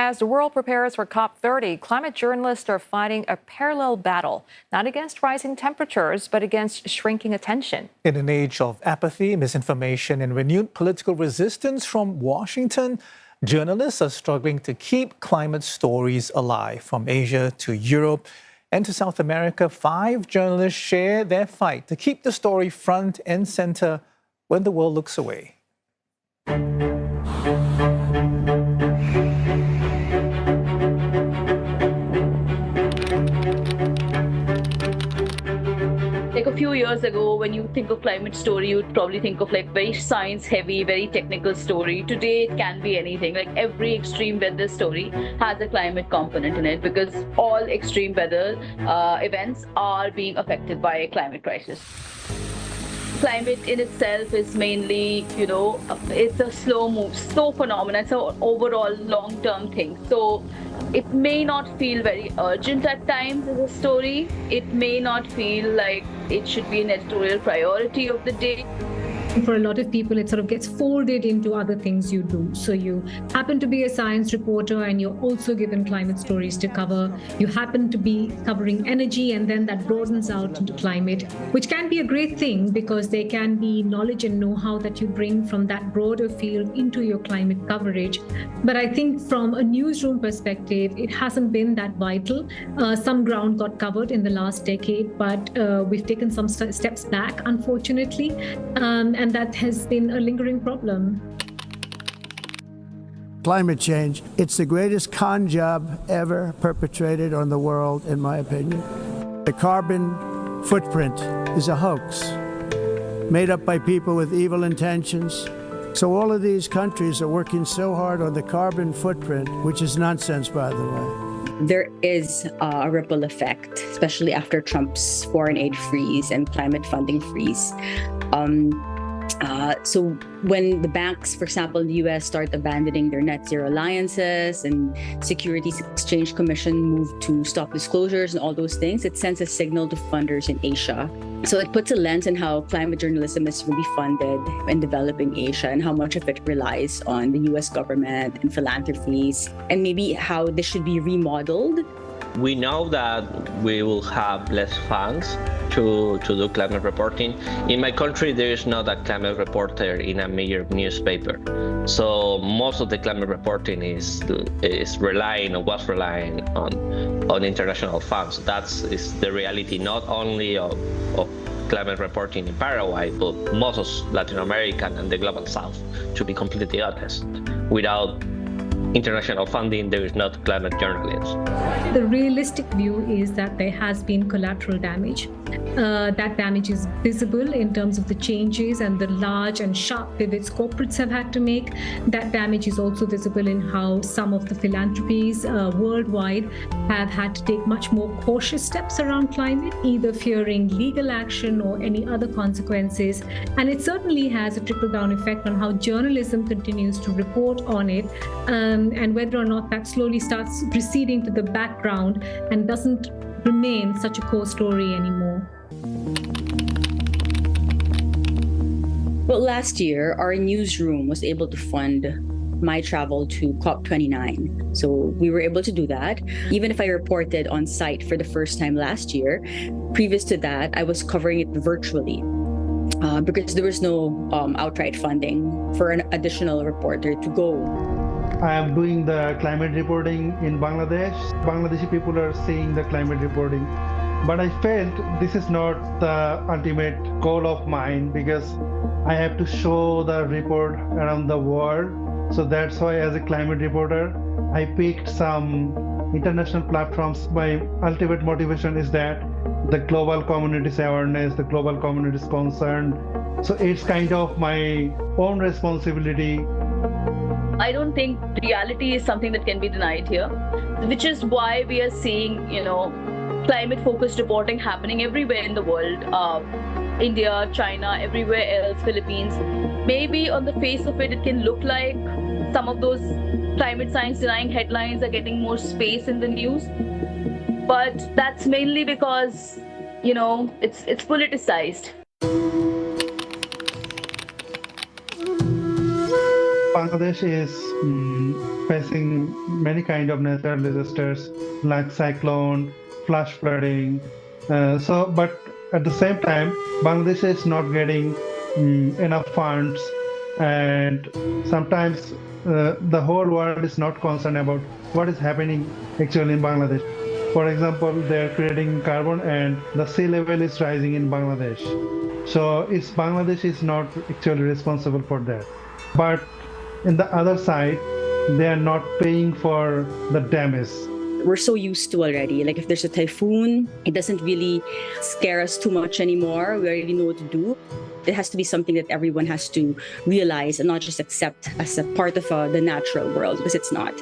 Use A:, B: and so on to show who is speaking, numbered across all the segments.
A: As the world prepares for COP30, climate journalists are fighting a parallel battle, not against rising temperatures, but against shrinking attention.
B: In an age of apathy, misinformation, and renewed political resistance from Washington, journalists are struggling to keep climate stories alive. From Asia to Europe and to South America, 5 journalists share their fight to keep the story front and center when the world looks away.
C: Like a few years ago, when you think of climate story, you'd probably think of like very science heavy, very technical story. Today, it can be anything. Like every extreme weather story has a climate component in it because all extreme weather events are being affected by a climate crisis. Climate in itself is mainly, it's a slow phenomenon. It's an overall long-term thing. So it may not feel very urgent at times as a story. It may not feel like it should be an editorial priority of the day.
D: For a lot of people, it sort of gets folded into other things you do. So you happen to be a science reporter and you're also given climate stories to cover. You happen to be covering energy, and then that broadens out into climate, which can be a great thing because there can be knowledge and know-how that you bring from that broader field into your climate coverage. But I think from a newsroom perspective, it hasn't been that vital. Some ground got covered in the last decade, but we've taken some steps back, unfortunately. And that has been a lingering problem.
E: Climate change, it's the greatest con job ever perpetrated on the world, in my opinion. The carbon footprint is a hoax made up by people with evil intentions. So all of these countries are working so hard on the carbon footprint, which is nonsense, by the way.
F: There is a ripple effect, especially after Trump's foreign aid freeze and climate funding freeze. So when the banks, for example, in the US start abandoning their net zero alliances and Securities Exchange Commission moved to stop disclosures and all those things, it sends a signal to funders in Asia. So it puts a lens on how climate journalism is really funded in developing Asia and how much of it relies on the US government and philanthropies, and maybe how this should be remodeled.
G: We know that we will have less funds to do climate reporting. In my country, there is not a climate reporter in a major newspaper. So most of the climate reporting is relying or was relying on international funds. Is the reality not only of climate reporting in Paraguay, but most of Latin America and the global South, to be completely honest. Without international funding, there is not climate journalism.
D: The realistic view is that there has been collateral damage. That damage is visible in terms of the changes and the large and sharp pivots corporates have had to make. That damage is also visible in how some of the philanthropies worldwide have had to take much more cautious steps around climate, either fearing legal action or any other consequences. And it certainly has a trickle-down effect on how journalism continues to report on it, and whether or not that slowly starts receding to the background and doesn't remain such a core story anymore.
F: Well, last year, our newsroom was able to fund my travel to COP29. So we were able to do that. Even if I reported on site for the first time last year, previous to that, I was covering it virtually because there was no outright funding for an additional reporter to go.
H: I am doing the climate reporting in Bangladesh. Bangladeshi people are seeing the climate reporting. But I felt this is not the ultimate goal of mine because I have to show the report around the world. So that's why as a climate reporter, I picked some international platforms. My ultimate motivation is that the global community's awareness, the global community's concern. So it's kind of my own responsibility.
C: I don't think reality is something that can be denied here, which is why we are seeing, climate-focused reporting happening everywhere in the world. India, China, everywhere else, Philippines. Maybe on the face of it, it can look like some of those climate science denying headlines are getting more space in the news. But that's mainly because, it's politicized.
H: Bangladesh is facing many kind of natural disasters like cyclone, flash flooding. But at the same time, Bangladesh is not getting enough funds, and sometimes the whole world is not concerned about what is happening actually in Bangladesh. For example, they're creating carbon and the sea level is rising in Bangladesh. So Bangladesh is not actually responsible for that. But in the other side, they are not paying for the damage.
F: We're so used to already. Like if there's a typhoon, it doesn't really scare us too much anymore. We already know what to do. It has to be something that everyone has to realize and not just accept as a part of the natural world, because it's not.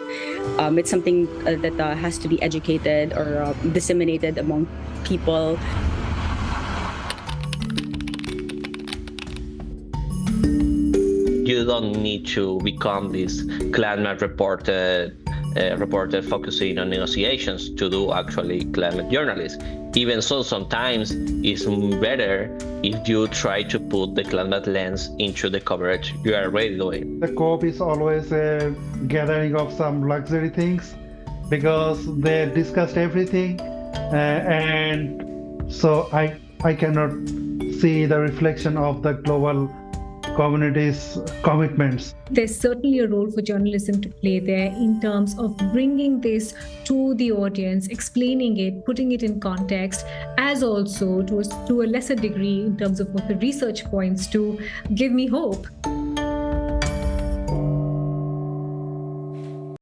F: It's something that has to be educated or disseminated among people.
G: You don't need to become this climate reporter focusing on negotiations to do actually climate journalism. Even so, sometimes it's better if you try to put the climate lens into the coverage you are already doing.
H: The COP is always a gathering of some luxury things because they discussed everything, and so I cannot see the reflection of the global community's commitments.
D: There's certainly a role for journalism to play there in terms of bringing this to the audience, explaining it, putting it in context, as also to a lesser degree in terms of what the research points to give me hope.